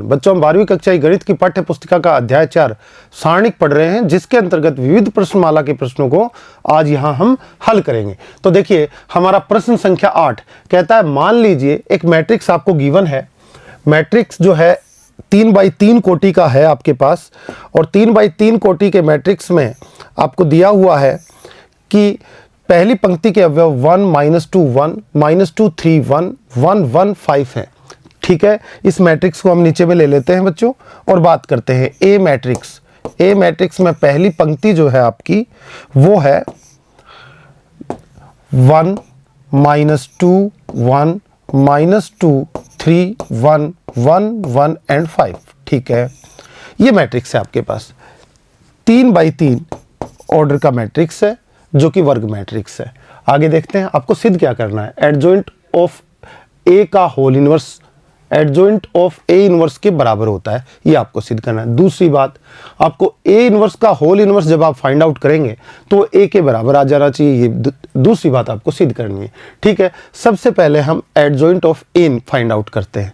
बच्चों, हम 12वीं कक्षा की गणित की पाठ्य पुस्तिका का अध्याय 4 सारणिक पढ़ रहे हैं, जिसके अंतर्गत विविध प्रश्नमाला के प्रश्नों को आज यहाँ हम हल करेंगे। तो देखिए, हमारा प्रश्न संख्या 8 कहता है, मान लीजिए एक मैट्रिक्स आपको गिवन है। मैट्रिक्स जो है 3x3 कोटि का है आपके पास, और 3x3 कोटि के मैट्रिक्स में आपको दिया हुआ है कि पहली पंक्ति के अवयव 1 -2 1 -2 3 1 1 1 5 है। ठीक है, इस मैट्रिक्स को हम नीचे में ले लेते हैं बच्चों और बात करते हैं ए मैट्रिक्स। ए मैट्रिक्स में पहली पंक्ति जो है आपकी वो है 1 -2 1 -2 3 1 1 1 एंड 5। ठीक है, ये मैट्रिक्स है आपके पास, 3x3 ऑर्डर का मैट्रिक्स है, जो कि वर्ग मैट्रिक्स है। आगे देखते हैं आपको सिद्ध क्या करना है। एडजॉइंट ऑफ ए का whole inverse adjoint of A inverse के बराबर होता है, ये आपको सिद्ध करना है। दूसरी बात, आपको ए इनवर्स का होल इनवर्स जब आप फाइंड आउट करेंगे तो ए के बराबर आ जाना चाहिए, ये दूसरी बात आपको सिद्ध करनी है। ठीक है, सबसे पहले हम adjoint of A find out करते हैं।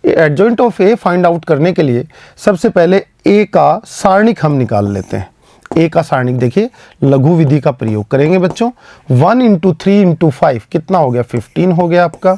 Adjoint of A find out करने के लिए सबसे पहले ए का सारणिक हम निकाल लेते हैं। ए का सारणिक देखिए, लघु विधि का प्रयोग करेंगे बच्चों। 1 × 3 × 5 कितना हो गया, 15 हो गया आपका।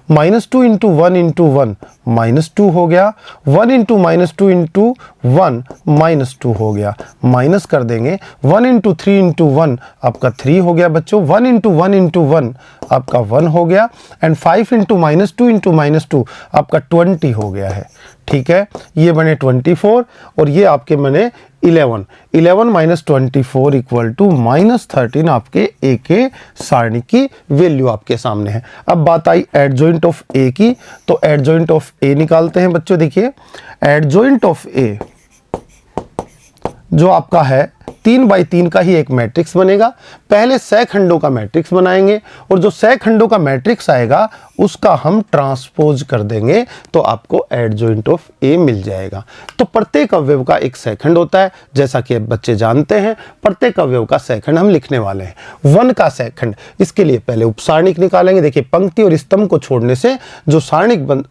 -2 × 1 × 1 -2 हो गया। 1 × -2 × 1 -2 हो गया। माइनस कर देंगे, 1 × 3 × 1 आपका 3 हो गया बच्चों। 1 × 1 × 1 आपका 1 हो गया। एंड 5 × -2 × -2 आपका 20 हो गया है। ठीक है, ये बने 24 और ये आपके बने 11 -24 = -13 आपके ए के सारणी की वैल्यू आपके सामने है। अब बात आई एडजॉइंट ऑफ ए की, तो एडजॉइंट ऑफ ए निकालते हैं बच्चों। देखिए, एडजॉइंट ऑफ ए जो आपका है 3x3 का ही एक मैट्रिक्स बनेगा। पहले सह खंडों का मैट्रिक्स बनाएंगे और जो सह खंडों का मैट्रिक्स आएगा उसका हम ट्रांसपोज कर देंगे, तो आपको एडजॉइंट ऑफ ए मिल जाएगा। तो प्रत्येक अवयव का एक सहखंड होता है, जैसा कि बच्चे जानते हैं। प्रत्येक अवयव का सहखंड हम लिखने वाले हैं। 1 का सहखंड, इसके लिए पहले उपसारणिक निकालेंगे। देखिए, पंक्ति और स्तंभ को छोड़ने से जो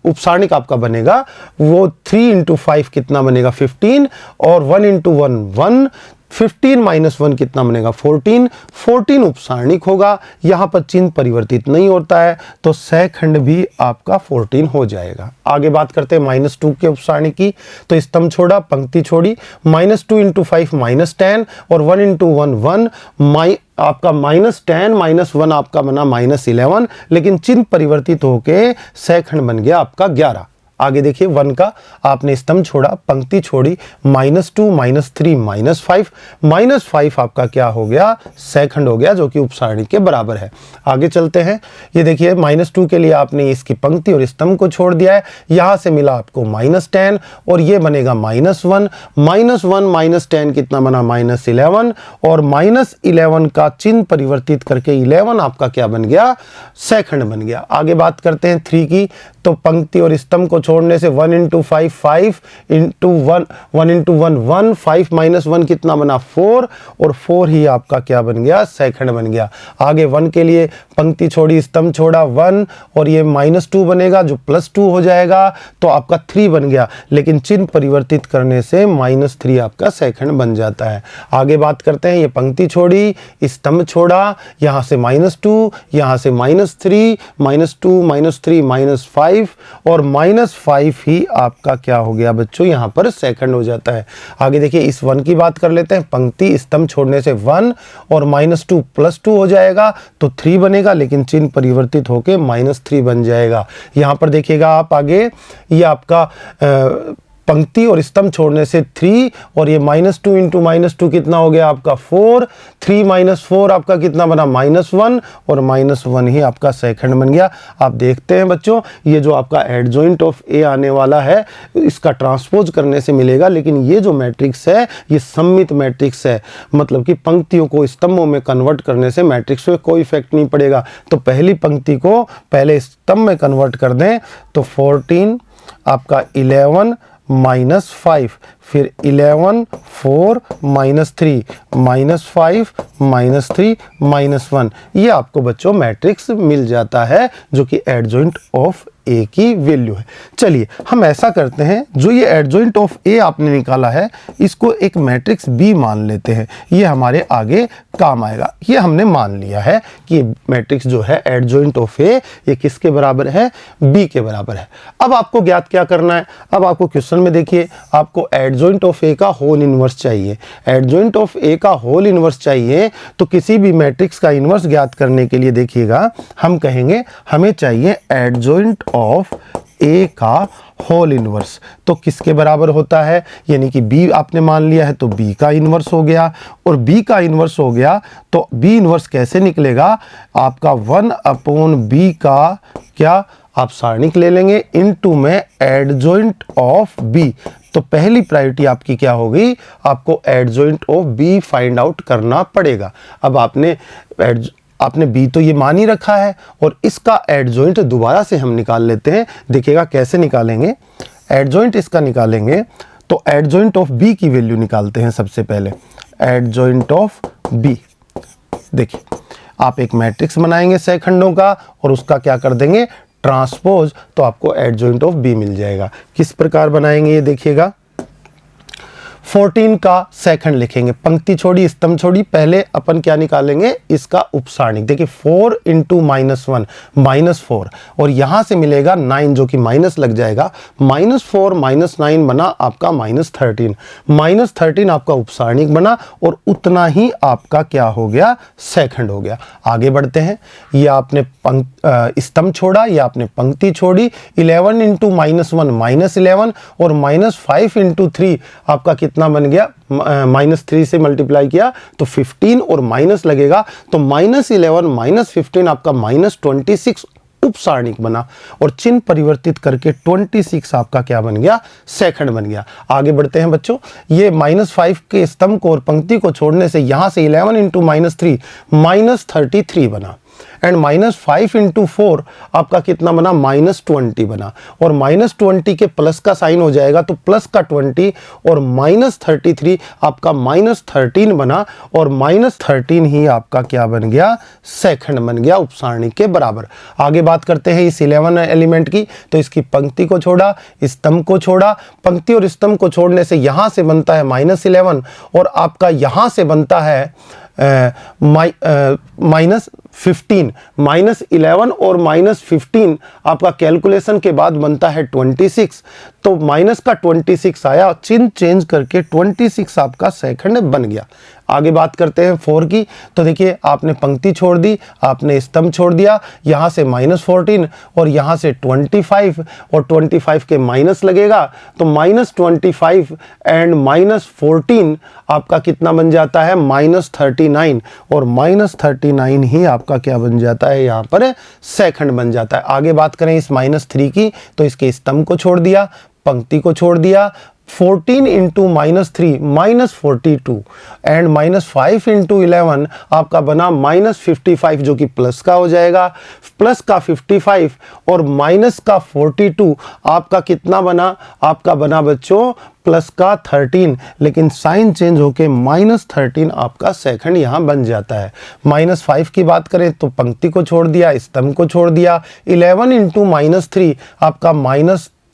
उपसारणिक आपका बनेगा वो 3 × 5 कितना बनेगा, 15, और 1 × 1 1 15 - 1 कितना बनेगा, 14 14 उपसारणिक होगा। यहां पर चिन्ह परिवर्तित नहीं होता है, तो सहखंड भी आपका 14 हो जाएगा। आगे बात करते हैं -2 के उपसारणिक की। तो स्तंभ छोड़ा, पंक्ति छोड़ी। -2 × 5 -10 और 1 × 1 1 आपका -10 -1 आपका बना -11, लेकिन चिन्ह परिवर्तित होके सहखंड बन गया आपका 11। आगे देखिए, 1 का आपने स्तंभ छोड़ा, पंक्ति छोड़ी, -2 -3 -5 -5 आपका क्या हो गया, सहखंड हो गया, जो कि उपसारणी के बराबर है। आगे चलते हैं। ये देखिए, -2 के लिए आपने इसकी पंक्ति और स्तंभ को छोड़ दिया है, यहां से मिला आपको -10 और ये बनेगा -1 -10 कितना बना, -11, और -11 का चिन्ह परिवर्तित करके 11 आपका क्या बन गया, सहखंड बन गया। आगे बात करते हैं 3 की। तो पंक्ति और स्तंभ को छोड़ने से 1 × 5 5 × 1 1 × 1 1 5 -1 कितना बना, 4, और 4 ही आपका क्या बन गया, सहखंड बन गया। आगे 1 के लिए पंक्ति छोड़ी, स्तंभ छोड़ा, 1, और ये -2 बनेगा जो +2 हो जाएगा, तो आपका 3 बन गया, लेकिन चिन्ह परिवर्तित करने से -3 आपका सहखंड बन जाता है। आगे बात करते हैं, ये पंक्ति छोड़ी, स्तंभ छोड़ा, यहाँ से -2, यहाँ से -3 -2 -3 -5 और -5 ही आपका क्या हो गया बच्चों, यहाँ पर सेकंड हो जाता है। आगे देखिए, इस 1 की बात कर लेते हैं। पंक्ति स्तंभ छोड़ने से 1 और -2 +2 हो जाएगा, तो 3 बनेगा, लेकिन चिन्ह परिवर्तित होके -3 बन जाएगा। यहाँ पर देखिएगा आप आगे, ये आपका पंक्ति और स्तंभ छोड़ने से 3 और ये -2 × -2 कितना हो गया आपका 4, 3 - 4 आपका कितना बना, -1, और -1 ही आपका सहखंड बन गया। आप देखते हैं बच्चों, ये जो आपका एडजॉइंट ऑफ ए आने वाला है, इसका ट्रांसपोज करने से मिलेगा, लेकिन ये जो मैट्रिक्स है ये सममित मैट्रिक्स है, मतलब कि पंक्तियों को स्तंभों में कन्वर्ट करने से मैट्रिक्स में कोई इफेक्ट नहीं पड़ेगा। तो पहली पंक्ति को पहले स्तंभ में कन्वर्ट कर दें, तो 14 आपका 11 -5, फिर 11 4 -3 -5 -3 -1, ये आपको बच्चों मैट्रिक्स मिल जाता है, जो कि एडजॉइंट ऑफ ए की वैल्यू है। चलिए हम ऐसा करते हैं, जो ये एडजॉइंट ऑफ ए आपने निकाला है इसको एक मैट्रिक्स बी मान लेते हैं, ये हमारे आगे काम आएगा। ये हमने मान लिया है कि मैट्रिक्स जो है एडजॉइंट ऑफ ए ये किसके बराबर है, बी के बराबर है। अब आपको ज्ञात क्या करना है, अब आपको क्वेश्चन में देखिए आपको एडजॉइंट ऑफ ए का होल इनवर्स चाहिए। एडजॉइंट ऑफ ए का होल इनवर्स चाहिए तो किसी भी मैट्रिक्स का इनवर्स ज्ञात करने के लिए देखिएगा हम कहेंगे हमें चाहिए एडजॉइंट ऑफ ए का होल इनवर्स। तो किसके बराबर होता है, यानी कि बी आपने मान लिया है तो बी का इनवर्स हो गया, और बी का इनवर्स हो गया तो बी इनवर्स कैसे निकलेगा, आपका 1/b का क्या आप सारणिक ले लेंगे इनटू में एडजॉइंट ऑफ बी। तो पहली प्रायोरिटी आपकी क्या होगी, आपको adjoint of B find out करना पड़ेगा। अब आपने बी तो ये मान ही रखा है और इसका एडजॉइंट दोबारा से हम निकाल लेते हैं। देखिएगा कैसे निकालेंगे, एडजॉइंट इसका निकालेंगे तो एडजॉइंट ऑफ बी की वैल्यू निकालते हैं सबसे पहले। एडजॉइंट ऑफ बी, देखिए आप एक मैट्रिक्स बनाएंगे सह खंडों का और उसका क्या कर देंगे ट्रांसपोज, तो आपको एडजॉइंट ऑफ बी मिल जाएगा। किस प्रकार बनाएंगे ये देखिएगा, 14 का सेकंड लिखेंगे, पंक्ति छोड़ी स्तंभ छोड़ी, पहले अपन क्या निकालेंगे इसका उपसारणिक। देखिए 4 इंटू -1 -4 और यहां से मिलेगा 9 जो कि माइनस लग जाएगा, -4 -9 बना आपका -13। -13 आपका उपसारणिक बना और उतना ही आपका क्या हो गया सेकंड हो गया। आगे बढ़ते हैं, ये आपने स्तंभ छोड़ा, ये आपने पंक्ति छोड़ी, 11 इंटू -1 -11 और -5 इंटू 3 आपका कितना बन गया, -3 से मल्टीप्लाई किया तो 15 और माइनस लगेगा तो -11 -15 आपका -26 उपसारणिक बना और चिन्ह परिवर्तित करके 26 आपका क्या बन गया सेकंड बन गया। आगे बढ़ते हैं बच्चों, ये -5 के स्तंभ को और पंक्ति को छोड़ने से यहां से 11 इंटू -3 -33 बना एंड -5 इंटू 4 आपका कितना बना -20 बना और -20 के प्लस का साइन हो जाएगा तो प्लस का 20 और -33 आपका -13 बना और -13 ही आपका क्या बन गया सेकंड बन गया उपसारणिक के बराबर। आगे बात करते हैं इस 11 एलिमेंट की, तो इसकी पंक्ति को छोड़ा स्तंभ को छोड़ा, पंक्ति और स्तंभ को छोड़ने से यहां से बनता है -11 और आपका यहां से बनता है -15 -11 और -15 आपका कैलकुलेशन के बाद बनता है 26, तो माइनस का 26 आया, चिन्ह चेंज करके 26 आपका सेकंड बन गया। आगे बात करते हैं 4 की, तो देखिए आपने पंक्ति छोड़ दी, आपने स्तंभ छोड़ दिया, यहाँ से -14 और यहाँ से 25 और 25 के माइनस लगेगा तो -25 एंड -14 आपका कितना बन जाता है -39 और -39 ही आपका क्या बन जाता है यहाँ पर सेकंड बन जाता है। आगे बात करें इस -3 की, तो इसके स्तंभ को छोड़ दिया, पंक्ति को छोड़ दिया, 14 इंटू -3 -42 एंड -5 इंटू 11 आपका बना -55 जो कि प्लस का हो जाएगा, प्लस का 55 और माइनस का 42 आपका कितना बना, आपका बना बच्चों प्लस का 13, लेकिन साइन चेंज होके -13 आपका सेकंड यहाँ बन जाता है। -5 की बात करें तो पंक्ति को छोड़ दिया, स्तंभ को छोड़ दिया, 11 इंटू -3 आपका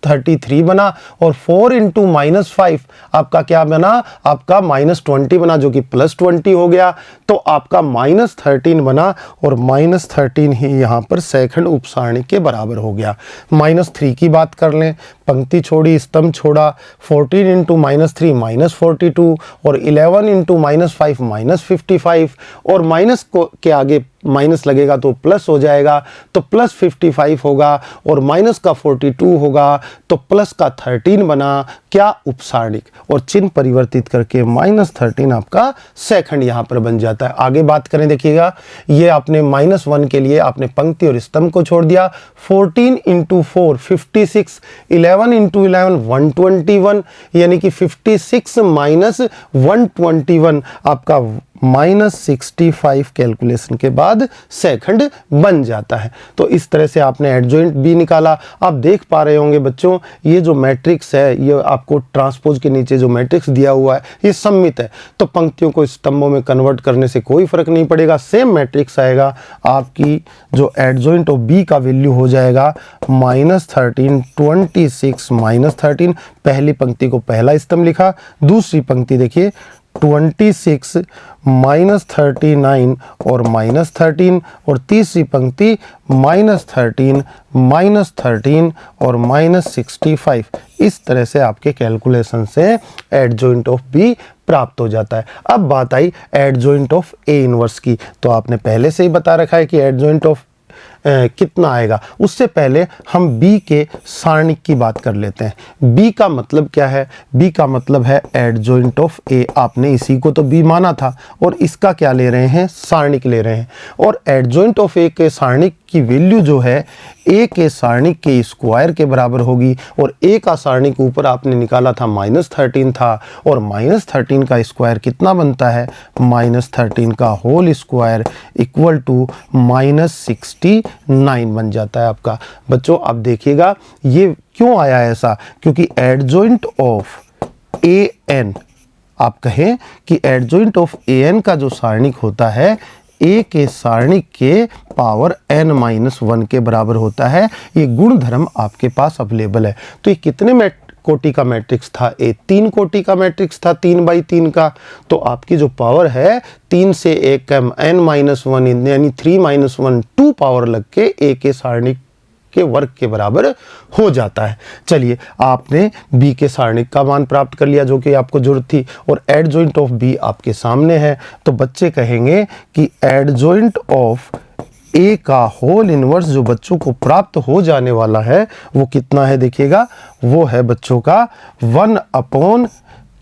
-33 बना और 4 इंटू -5 आपका क्या बना, आपका -20 बना जो कि +20 हो गया, तो आपका -13 बना और -13 ही यहाँ पर सेकंड उपसारणिक के बराबर हो गया। -3 की बात कर लें, पंक्ति छोड़ी स्तंभ छोड़ा, 14 इंटू -3 -42 और 11 इंटू -5 -55 और माइनस को के आगे माइनस लगेगा तो प्लस हो जाएगा तो +55 होगा और माइनस का 42 होगा तो प्लस का 13 बना क्या उपसारणिक और चिन्ह परिवर्तित करके -13 आपका सेकंड यहाँ पर बन जाता है। आगे बात करें देखिएगा, ये आपने -1 के लिए आपने पंक्ति और स्तंभ को छोड़ दिया, 14 इंटू 4 56, 11 इंटू 11 121 यानी कि 56 -121 आपका -65 कैलकुलेशन के बाद सेकंड बन जाता है। तो इस तरह से आपने एडजॉइंट बी निकाला। आप देख पा रहे होंगे बच्चों, ये जो मैट्रिक्स है, ये आपको ट्रांसपोज के नीचे जो मैट्रिक्स दिया हुआ है ये सममित है, तो पंक्तियों को स्तंभों में कन्वर्ट करने से कोई फर्क नहीं पड़ेगा, सेम मैट्रिक्स आएगा। आपकी जो एडजॉइंट ऑफ बी का वैल्यू हो जाएगा -13, 26 -13। पहली पंक्ति को पहला स्तंभ लिखा, दूसरी पंक्ति देखिए 26 -39 और -13, और तीसरी पंक्ति -13 -13 और -65। इस तरह से आपके कैलकुलेशन से एडजॉइंट ऑफ बी प्राप्त हो जाता है। अब बात आई एडजॉइंट ऑफ ए इनवर्स की, तो आपने पहले से ही बता रखा है कि एडजॉइंट ऑफ कितना आएगा। उससे पहले हम बी के सारणिक की बात कर लेते हैं। बी का मतलब क्या है? बी का मतलब है एडजॉइंट ऑफ ए। आपने इसी को तो बी माना था और इसका क्या ले रहे हैं? सारणिक ले रहे हैं। और एडजॉइंट ऑफ ए के सारणिक की वैल्यू जो है ए के सारणिक के स्क्वायर के बराबर होगी, और ए का सारणिक ऊपर आपने निकाला था -13 था, और -13 का स्क्वायर कितना बनता है? -13 का होल स्क्वायर इक्वल टू -69 बन जाता है आपका। बच्चों आप देखिएगा ये क्यों आया ऐसा, क्योंकि एडजॉइंट ऑफ ए एन, आप कहें कि एडजॉइंट ऑफ ए एन का जो सारणिक होता है ए के सारणिक के पावर n-1 के बराबर होता है। ये गुणधर्म आपके पास अवेलेबल है। तो ये कितने कोटि का मैट्रिक्स था? ए 3 कोटि का मैट्रिक्स था, 3/3 का। तो आपकी जो पावर है 3 से 1 कम n-1 यानी 3-1 2 पावर लग के ए के सारणिक के वर्ग के बराबर हो जाता है। चलिए आपने बी के सारणिक का मान प्राप्त कर लिया जो कि आपको जरूरत थी, और एडजॉइंट ऑफ बी आपके सामने है। तो बच्चे कहेंगे कि एडजॉइंट ऑफ ए का होल इनवर्स जो बच्चों को प्राप्त हो जाने वाला है वो कितना है? देखिएगा वो है बच्चों का 1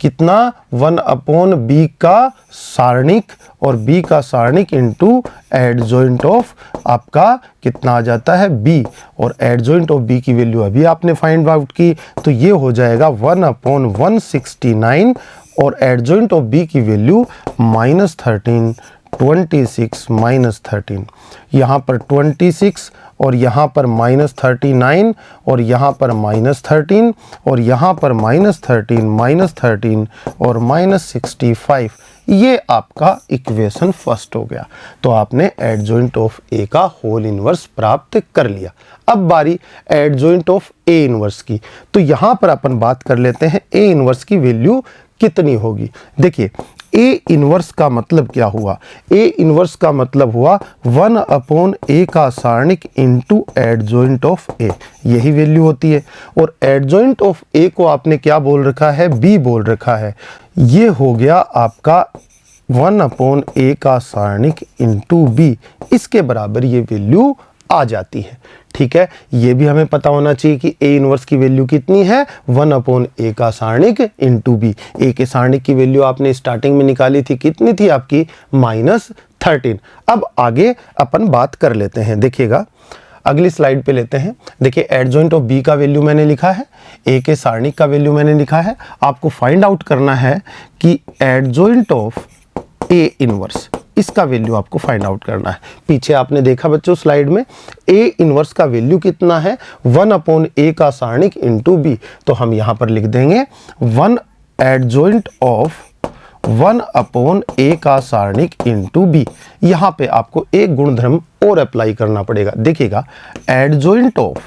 कितना 1 बी का सारणिक, और बी का सारणिक इंटू एडजॉइंट ऑफ आपका कितना आ जाता है? बी। और एडजॉइंट ऑफ बी की वैल्यू अभी आपने फाइंड आउट की, तो ये हो जाएगा 1/169, और एडजॉइंट ऑफ बी की वैल्यू -13 26 -13, यहाँ पर 26 और यहाँ पर -39 और यहाँ पर -13 और यहाँ पर -13 और -65। ये आपका इक्वेशन फर्स्ट हो गया। तो आपने एडजॉइंट ऑफ ए का होल इनवर्स प्राप्त कर लिया। अब बारी एडजॉइंट ऑफ ए इनवर्स की। तो यहाँ पर अपन बात कर लेते हैं ए इनवर्स की वैल्यू कितनी होगी। देखिए ए इनवर्स का मतलब क्या हुआ? ए इनवर्स का मतलब हुआ 1/a का सारणिक इंटू एडजॉइंट ऑफ ए, यही वैल्यू होती है। और एडजॉइंट ऑफ ए को आपने क्या बोल रखा है? बी बोल रखा है। ये हो गया आपका 1/a का सारणिक इंटू बी, इसके बराबर ये वैल्यू आ जाती है। ठीक है, ये भी हमें पता होना चाहिए कि ए इनवर्स की वैल्यू कितनी है? 1/a का सारणिक इंटू बी। ए के सारणिक की वैल्यू आपने स्टार्टिंग में निकाली थी, कितनी थी आपकी? -13। अब आगे अपन बात कर लेते हैं। देखिएगा अगली स्लाइड पे लेते हैं। देखिए एडजॉइंट ऑफ बी का वैल्यू मैंने लिखा है, ए के सारणिक का वैल्यू मैंने लिखा है। आपको फाइंड आउट करना है कि एडजॉइंट ऑफ ए इनवर्स, इसका वैल्यू आपको फाइंड आउट करना है। पीछे आपने देखा बच्चों स्लाइड में ए इनवर्स का वैल्यू कितना है? 1/a का सारणिक इंटू बी। तो हम यहां पर लिख देंगे 1 एडजॉइंट ऑफ 1/a का सारणिक इंटू बी। यहां पे आपको एक गुणधर्म और अप्लाई करना पड़ेगा। देखिएगा एडजॉइंट ऑफ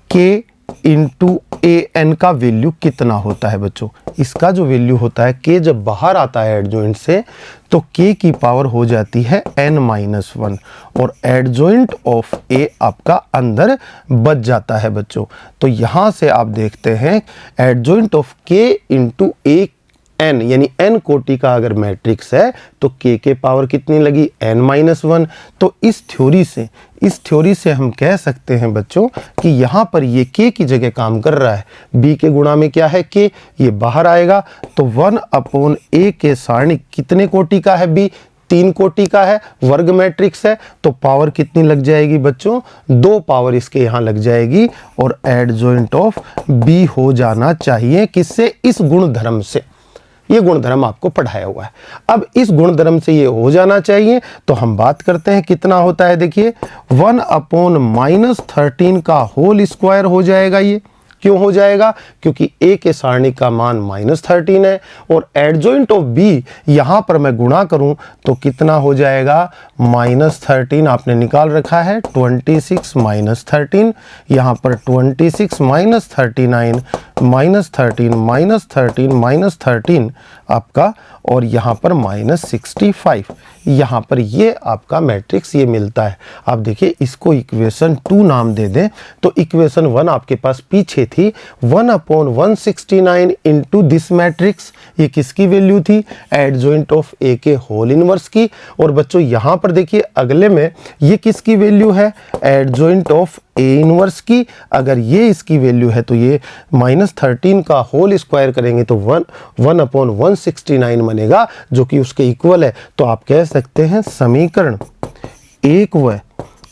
के इंटू ए एन का वैल्यू कितना होता है बच्चों? इसका जो वैल्यू होता है के जब बाहर आता है एडजॉइंट से तो के की पावर हो जाती है n-1, और एडजॉइंट ऑफ ए आपका अंदर बच जाता है बच्चों। तो यहां से आप देखते हैं एडजॉइंट ऑफ के इंटू ए n यानी n कोटि का अगर मैट्रिक्स है तो k के पावर कितनी लगी? n-1। तो इस थ्योरी से हम कह सकते हैं बच्चों कि यहाँ पर ये k की जगह काम कर रहा है। b के गुणा में क्या है? k, ये बाहर आएगा। तो 1/a के सारणिक कितने कोटि का है? b 3 कोटि का है, वर्ग मैट्रिक्स है। तो पावर कितनी लग जाएगी बच्चों? 2 पावर इसके यहाँ लग जाएगी, और एडजॉइंट ऑफ b हो जाना चाहिए किससे? इस गुणधर्म से। ये गुणधर्म आपको पढ़ाया हुआ है। अब इस गुणधर्म से ये हो जाना चाहिए, तो हम बात करते हैं कितना होता है। देखिए 1/-13 का होल स्क्वायर हो जाएगा। ये क्यों हो जाएगा? क्योंकि a के सारणिक का मान -13 है और एडजॉइंट ऑफ b यहां पर मैं गुणा करूं तो कितना हो जाएगा? -13 आपने निकाल रखा है, 26 - 13, यहां पर 26 - 39 -13 -13 -13 आपका, और यहाँ पर -65, यहाँ पर ये आपका मैट्रिक्स ये मिलता है। आप देखिए इसको इक्वेशन 2 नाम दे दें तो इक्वेशन 1 आपके पास पीछे थी, 1/169 इंटू दिस मैट्रिक्स, ये किसकी वैल्यू थी? एडजॉइंट ऑफ ए के होल इनवर्स की। और बच्चों यहाँ पर देखिए अगले में ये किसकी वैल्यू है? एडजॉइंट ऑफ ए इनवर्स की। अगर ये इसकी वैल्यू है तो ये -13 का होल स्क्वायर करेंगे तो 1/169 बनेगा, जो कि उसके इक्वल है। तो आप कह सकते हैं समीकरण 1 व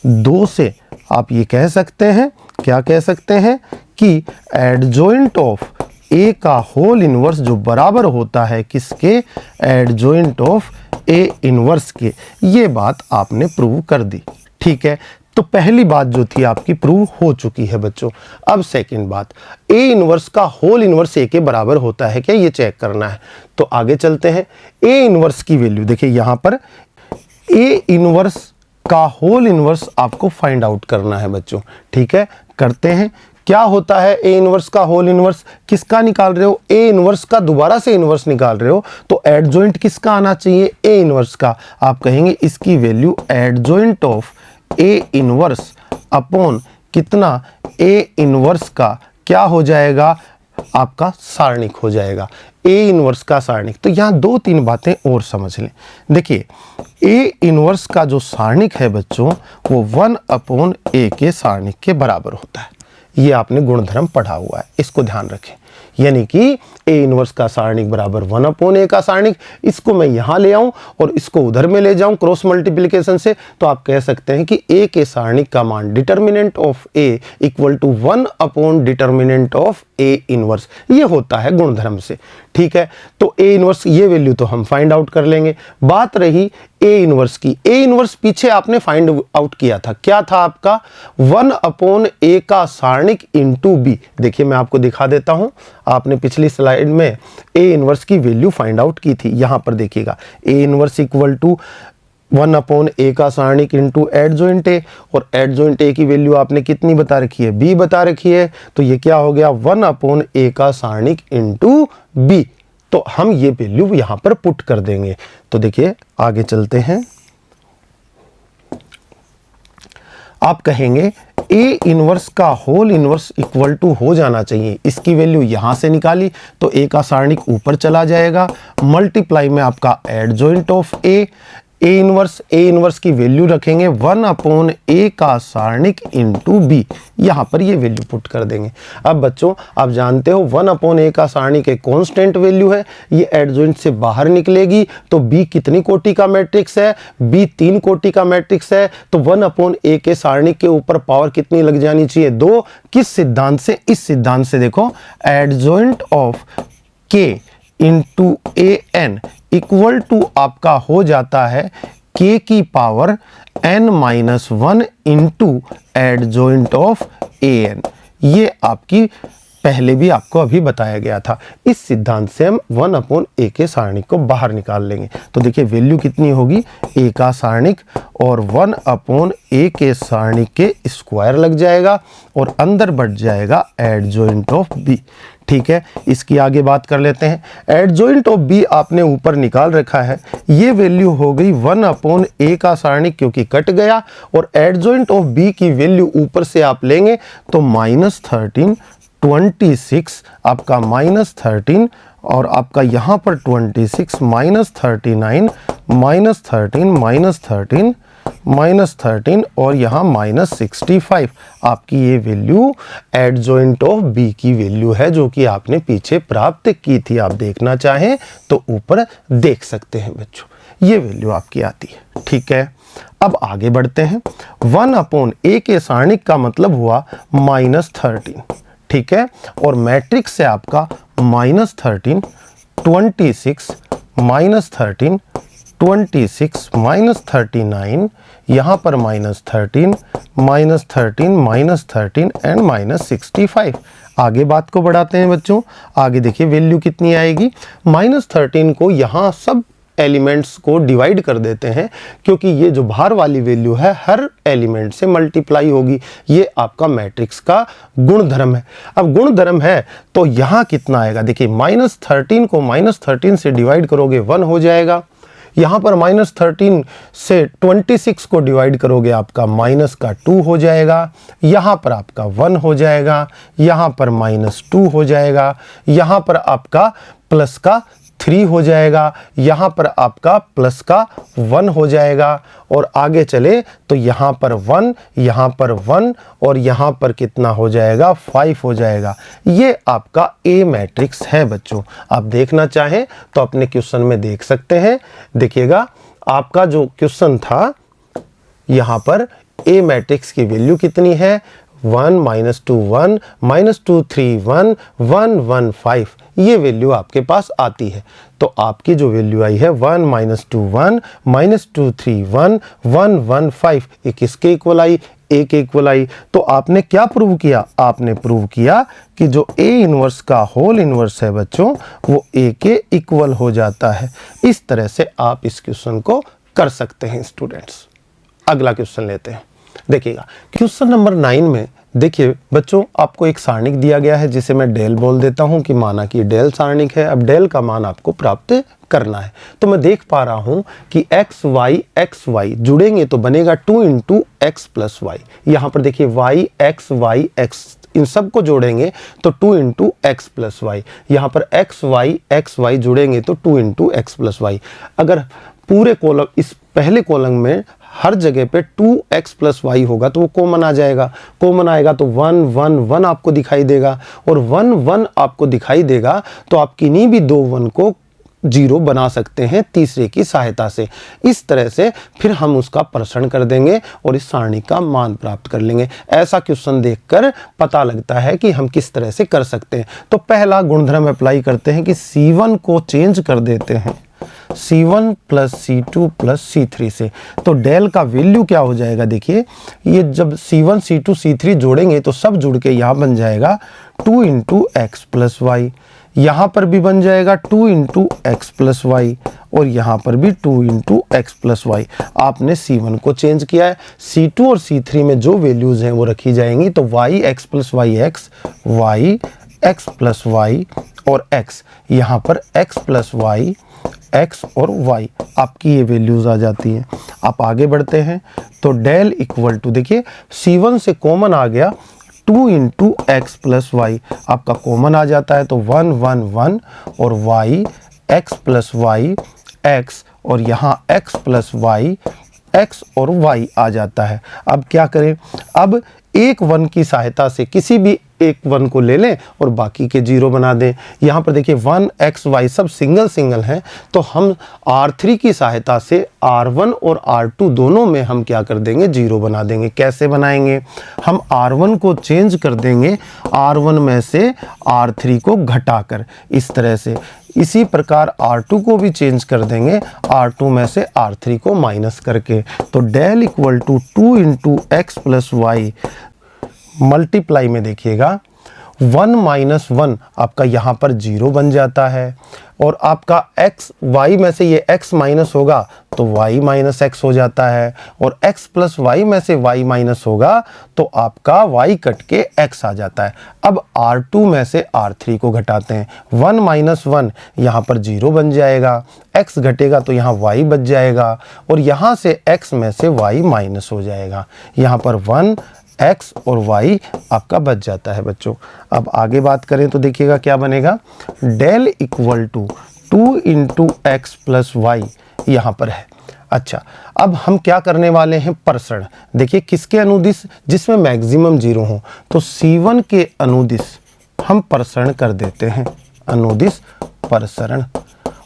2 से आप ये कह सकते हैं, क्या कह सकते हैं कि एडजॉइंट ऑफ ए का होल इनवर्स जो बराबर होता है किसके? एडजॉइंट ऑफ ए इनवर्स के। ये बात आपने प्रूव कर दी। ठीक है, तो पहली बात जो थी आपकी प्रूव हो चुकी है बच्चों। अब सेकंड बात, ए इनवर्स का होल इनवर्स ए के बराबर होता है क्या, ये चेक करना है। तो आगे चलते हैं। ए इनवर्स की वैल्यू देखिए यहाँ पर, ए इनवर्स का होल इनवर्स आपको फाइंड आउट करना है बच्चों। ठीक है, करते हैं। क्या होता है ए इनवर्स का होल इनवर्स? किसका निकाल रहे हो? ए इनवर्स का दोबारा से इनवर्स निकाल रहे हो तो एडजॉइंट किसका आना चाहिए? ए इनवर्स का। आप कहेंगे इसकी value adjoint of A inverse upon कितना? ए इनवर्स का क्या हो जाएगा? आपका सारणिक हो जाएगा, ए इनवर्स का सारणिक। तो यहाँ 2-3 बातें और समझ लें। देखिए ए इनवर्स का जो सारणिक है बच्चों वो 1/a के सारणिक के बराबर होता है। ये आपने गुणधर्म पढ़ा हुआ है, इसको ध्यान रखें। यानी कि ए इनवर्स का सारणिक बराबर 1/a का सारणिक। इसको मैं यहाँ ले आऊँ और इसको उधर में ले जाऊँ क्रॉस मल्टीप्लिकेशन से, तो आप कह सकते हैं कि ए के सारणिक का मान determinant of A equal to one by determinant of A inverse. ये होता है गुणधर्म से। ठीक है, तो ए इनवर्स ये वैल्यू तो हम फाइंड आउट कर लेंगे। बात रही ए इनवर्स की। ए इनवर्स पीछे आपने फाइंड आउट किया था, क्या था आपका? 1/a का सारणिक इंटू बी। देखिए मैं आपको दिखा देता हूं, आपने पिछली स्लाइड में ए इनवर्स की वैल्यू फाइंड आउट की थी। यहां पर देखिएगा A inverse equal to 1/a का सारणिक इंटू एडजॉइंट ए, और एडजॉइंट ए की वैल्यू आपने कितनी बता रखी है? बी बता रखी है। तो ये क्या हो गया? 1/a का सारणिक इंटू बी। तो हम ये वैल्यू यहां पर पुट कर देंगे। तो देखिए आगे चलते हैं। आप कहेंगे ए इनवर्स का होल इनवर्स इक्वल टू हो जाना चाहिए, इसकी वैल्यू यहां से निकाली तो ए का सारणिक ऊपर चला जाएगा, मल्टीप्लाई में आपका एडजॉइंट ऑफ ए इनवर्स की वैल्यू रखेंगे 1/a का सारणिक इंटू बी। यहां पर ये वैल्यू पुट कर देंगे। अब बच्चों आप जानते हो 1/a का सारणिक एक कांस्टेंट वैल्यू है, ये एडजॉइंट से बाहर निकलेगी। तो बी कितनी कोटि का मैट्रिक्स है? बी 3 कोटि का मैट्रिक्स है। तो 1/a के सारणिक के ऊपर पावर कितनी लग जानी चाहिए? 2। किस सिद्धांत से? इस सिद्धांत से। देखो adjoint of k into A n equal to आपका हो जाता है k की power n-1 into adjoint of A n. ये आपकी पहले भी आपको अभी बताया गया था। इस सिद्धांत से हम 1/a के सारणिक को बाहर निकाल लेंगे। तो देखिए वैल्यू कितनी होगी? a का सारणिक और 1/a के सारणिक के स्क्वायर लग जाएगा और अंदर बढ़ जाएगा एडजॉइंट ऑफ b। ठीक है, इसकी आगे बात कर लेते हैं। एडजॉइंट ऑफ बी आपने ऊपर निकाल रखा है, ये वैल्यू हो गई 1/a का सारणिक क्योंकि कट गया, और एडजॉइंट ऑफ बी की वैल्यू ऊपर से आप लेंगे तो -13, 26 आपका -13 और आपका यहाँ पर 26 -39 -13 -13 और यहाँ -65 आपकी ये वैल्यू एडजॉइंट ऑफ बी की वैल्यू है, जो कि आपने पीछे प्राप्त की थी। आप देखना चाहें तो ऊपर देख सकते हैं बच्चों, ये वैल्यू आपकी आती है। ठीक है, अब आगे बढ़ते हैं। 1/a के सारणिक का मतलब हुआ -13। ठीक है, और मैट्रिक्स से आपका -13, 26 माइनस 13, 26 माइनस 39, यहाँ पर minus 13, minus 13, minus 13 and minus 65। आगे बात को बढ़ाते हैं बच्चों। आगे देखिए वैल्यू कितनी आएगी। माइनस 13 को यहाँ सब एलिमेंट्स को डिवाइड कर देते हैं, क्योंकि ये जो बाहर वाली वैल्यू है हर एलिमेंट से मल्टीप्लाई होगी। ये आपका मैट्रिक्स का गुणधर्म है। अब गुणधर्म है तो यहाँ कितना आएगा, देखिए माइनस 13 को माइनस 13 से डिवाइड करोगे 1 हो जाएगा। यहाँ पर माइनस 13 से 26 को डिवाइड करोगे आपका माइनस का 2 हो जाएगा। यहाँ पर आपका 1 हो जाएगा, यहाँ पर माइनस 2 हो जाएगा, यहाँ पर आपका प्लस का 3 हो जाएगा, यहाँ पर आपका प्लस का 1 हो जाएगा। और आगे चले तो यहाँ पर 1, यहाँ पर 1 और यहाँ पर कितना हो जाएगा 5 हो जाएगा। ये आपका ए मैट्रिक्स है बच्चों। आप देखना चाहें तो अपने क्वेश्चन में देख सकते हैं। देखिएगा आपका जो क्वेश्चन था यहाँ पर ए मैट्रिक्स की वैल्यू कितनी है, 1 माइनस 2 1 माइनस 2 3 1 1 1 5, ये वैल्यू आपके पास आती है। तो आपकी जो वैल्यू आई है 1 माइनस 2 1 माइनस 2 3 1 1 1 5, ये किसके इक्वल आई, ए के इक्वल आई। तो आपने क्या प्रूव किया, आपने प्रूव किया कि जो ए इनवर्स का होल इनवर्स है बच्चों वो ए के इक्वल हो जाता है। इस तरह से आप इस क्वेश्चन को कर सकते हैं स्टूडेंट्स। अगला क्वेश्चन लेते हैं। देखिएगा क्वेश्चन नंबर 9 में देखिए बच्चों आपको एक सारणिक दिया गया है जिसे मैं डेल बोल देता हूं कि माना कि डेल सारणिक है। अब डेल का मान आपको प्राप्त करना है। तो मैं देख पा रहा हूं कि x y जुड़ेंगे तो बनेगा 2 इंटू एक्स प्लस वाई। यहाँ पर देखिए y x इन सब को जोड़ेंगे तो 2 इंटू एक्स प्लस वाई। यहाँ पर x y जुड़ेंगे तो 2 इंटू एक्स प्लस वाई। अगर पूरे कॉलम इस पहले कॉलम में हर जगह पे 2x प्लस वाई होगा तो वो कॉमन आ जाएगा। कॉमन आएगा तो 1 1 1 आपको दिखाई देगा और 1 1 आपको दिखाई देगा तो आप किन्हीं भी दो 1 को 0 बना सकते हैं तीसरे की सहायता से। इस तरह से फिर हम उसका प्रश्न कर देंगे और इस सारणी का मान प्राप्त कर लेंगे। ऐसा क्वेश्चन देखकर पता लगता है कि हम किस तरह से कर सकते हैं। तो पहला गुणधर्म अप्लाई करते हैं कि C1 को चेंज कर देते हैं C1 plus C2 plus C3 से। तो डेल का वैल्यू क्या हो जाएगा, देखिए ये जब C1 C2 C3 जोड़ेंगे तो सब जुड़ के यहाँ बन जाएगा 2 इंटू एक्स प्लस वाई। यहाँ पर भी बन जाएगा 2 इंटू एक्स प्लस वाई और यहाँ पर भी 2 इंटू एक्स प्लस वाई। आपने C1 को चेंज किया है। C2 और C3 में जो वैल्यूज़ हैं वो रखी जाएंगी। तो y x plus y x, y x plus y और x, यहाँ पर x प्लस वाई x और y, आपकी ये वैल्यूज़ आ जाती हैं। आप आगे बढ़ते हैं तो डेल इक्वल टू, देखिए C1 से कॉमन आ गया 2 इंटू एक्स प्लस वाई, आपका कॉमन आ जाता है तो 1 1 1 और y x plus y x और यहाँ x प्लस वाई x और y आ जाता है। अब क्या करें, अब एक 1 की सहायता से किसी भी एक 1 को ले लें और बाकी के 0 बना दें। यहाँ पर देखिए 1 x y सब सिंगल सिंगल हैं तो हम R3 की सहायता से R1 और R2 दोनों में हम क्या कर देंगे 0 बना देंगे। कैसे बनाएंगे, हम R1 को चेंज कर देंगे R1 में से R3 को घटाकर, इस तरह से। इसी प्रकार R2 को भी चेंज कर देंगे R2 में से R3 को माइनस करके। तो del equal to 2 into x plus y multiply में देखिएगा 1 माइनस 1 आपका यहाँ पर 0 बन जाता है और आपका x y में से ये x माइनस होगा तो y माइनस x हो जाता है और x प्लस y में से y माइनस होगा तो आपका y कट के x आ जाता है। अब R2 में से R3 को घटाते हैं, 1 माइनस 1 यहाँ पर 0 बन जाएगा, x घटेगा तो यहाँ y बच जाएगा और यहाँ से x में से y माइनस हो जाएगा। यहाँ पर 1 x और y आपका बच जाता है बच्चों। अब आगे बात करें तो देखिएगा क्या बनेगा, del equal to 2 into x plus y यहाँ पर है। अच्छा, अब हम क्या करने वाले हैं, प्रसरण। देखिए किसके अनुदिश, जिसमें मैक्सिमम 0 हो तो C1 के अनुदिश हम प्रसरण कर देते हैं, अनुदिश प्रसरण।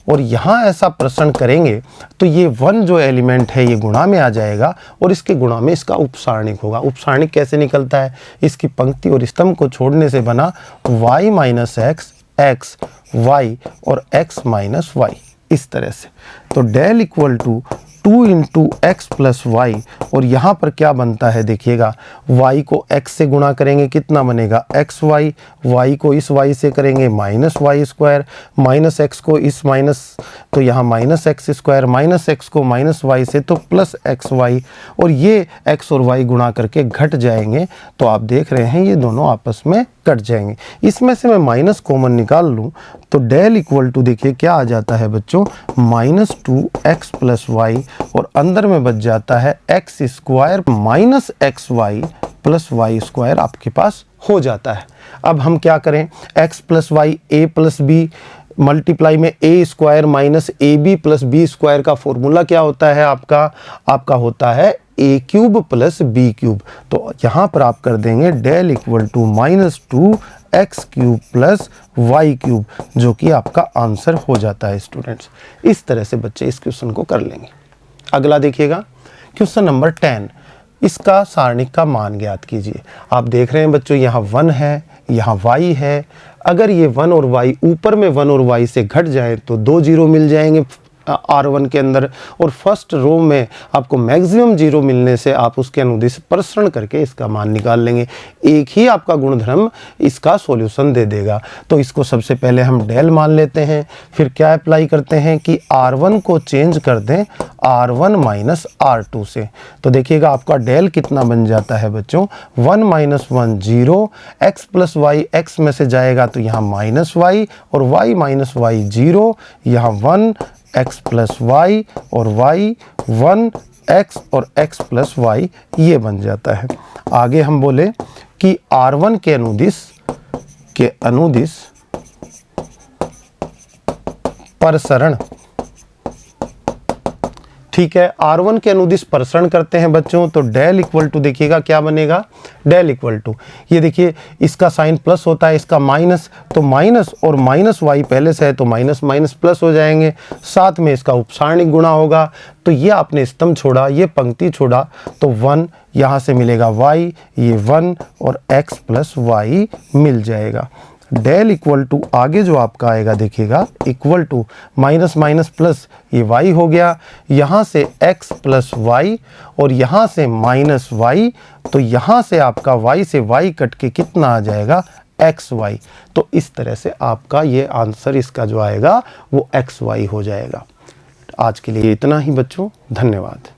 और यहाँ ऐसा प्रश्न करेंगे तो ये 1 जो एलिमेंट है ये गुणा में आ जाएगा और इसके गुणा में इसका उपसारणिक होगा। उपसारणिक कैसे निकलता है, इसकी पंक्ति और स्तंभ को छोड़ने से बना y minus x x y और एक्स माइनस वाई, इस तरह से। तो del equal to 2 into x plus y, और यहाँ पर क्या बनता है देखिएगा, y को x से गुणा करेंगे कितना बनेगा एक्स वाई, y को इस y से करेंगे minus y square, minus x को इस माइनस, तो यहाँ minus x square, minus x को माइनस y से तो प्लस एक्स वाई, और ये x और y गुणा करके घट जाएंगे। तो आप देख रहे हैं ये दोनों आपस में कट जाएंगे। इसमें से मैं माइनस कॉमन निकाल लूँ तो डेल इक्वल टू देखिए क्या आ जाता है बच्चों, माइनस 2x प्लस वाई, और अंदर में बच जाता है x square minus x y plus y square आपके पास हो जाता है। अब हम क्या करें, x plus y A plus B multiply में A square minus A B plus B square का फॉर्मूला क्या होता है आपका होता है A cube plus B cube. तो यहाँ पर आप कर देंगे del equal to minus 2x cube plus y cube, जो कि आपका आंसर हो जाता है स्टूडेंट्स। इस तरह से बच्चे इस क्वेश्चन को कर लेंगे। अगला देखिएगा क्वेश्चन नंबर 10, इसका सारणिक का मान ज्ञात कीजिए। आप देख रहे हैं बच्चों यहाँ 1 है, यहाँ y है। अगर ये 1 और y ऊपर में 1 और y से घट जाए तो 2 जीरो मिल जाएंगे R1 के अंदर, और फर्स्ट रो में आपको मैक्सिमम जीरो मिलने से आप उसके अनुदिश प्रसरण करके इसका मान निकाल लेंगे। एक ही आपका गुणधर्म इसका सॉल्यूशन दे देगा। तो इसको सबसे पहले हम डेल मान लेते हैं, फिर क्या अप्लाई करते हैं कि R1 को चेंज कर दें R1 माइनस R2 से। तो देखिएगा आपका डेल कितना बन जाता है बच्चों, 1 minus 1 0, x plus y x में से जाएगा तो यहाँ माइनस वाई, और y माइनस वाई 0, यहाँ 1 x प्लस वाई और y 1 x और x प्लस वाई, ये बन जाता है। आगे हम बोले कि R1 के अनुदिश प्रसरण, ठीक है, R1 के अनुदिश प्रसरण करते हैं बच्चों। तो डेल इक्वल टू देखिएगा क्या बनेगा, डेल इक्वल टू, ये देखिए इसका साइन प्लस होता है, इसका माइनस, तो माइनस और माइनस वाई पहले से है तो माइनस माइनस प्लस हो जाएंगे, साथ में इसका उपसारणिक गुणा होगा। तो ये आपने स्तंभ छोड़ा, ये पंक्ति छोड़ा, तो 1 यहाँ से मिलेगा y, ये 1 और x प्लस वाई मिल जाएगा। डेल इक्वल टू आगे जो आपका आएगा देखिएगा, equal to minus minus plus, ये y हो गया, यहाँ से x प्लस वाई और यहाँ से माइनस वाई, तो यहाँ से आपका y से y कट के कितना आ जाएगा xy। तो इस तरह से आपका ये आंसर इसका जो आएगा वो xy हो जाएगा। आज के लिए इतना ही बच्चों, धन्यवाद।